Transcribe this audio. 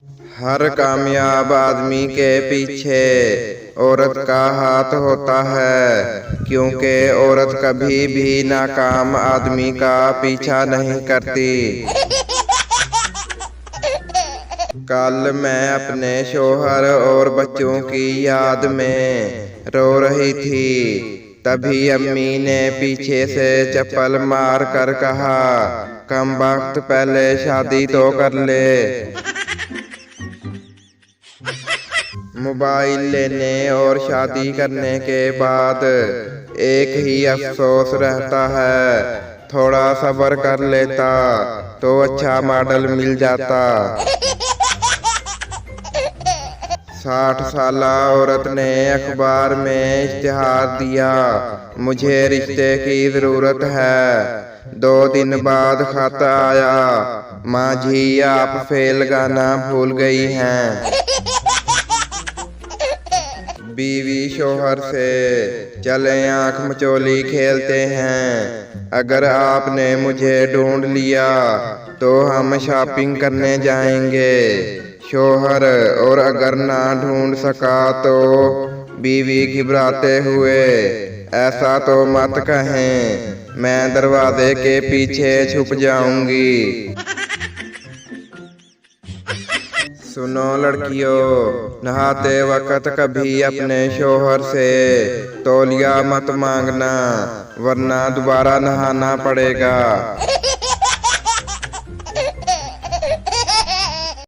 हर कामयाब आदमी के पीछे औरत का हाथ होता है, क्योंकि औरत कभी भी नाकाम आदमी का पीछा नहीं करती। कल मैं अपने शौहर और बच्चों की याद में रो रही थी, तभी अम्मी ने पीछे से चप्पल मार कर कहा, कम वक्त पहले शादी तो कर ले। मोबाइल लेने और शादी करने के बाद एक ही अफसोस रहता है, थोड़ा सब्र कर लेता तो अच्छा मॉडल मिल जाता। 60 साला औरत ने अखबार में इश्तिहार दिया, मुझे रिश्ते की जरूरत है। 2 दिन बाद खत आया, माँ जी आप फेल गाना भूल गई हैं। बीवी शौहर से, चले आंख मचोली खेलते हैं, अगर आपने मुझे ढूंढ लिया तो हम शॉपिंग करने जाएंगे। शौहर, और अगर ना ढूंढ सका तो? बीवी घबराते हुए, ऐसा तो मत कहें, मैं दरवाजे के पीछे छुप जाऊंगी। सुनो लड़कियों, नहाते वक्त कभी अपने शौहर से तौलिया मत मांगना, वरना दोबारा नहाना पड़ेगा।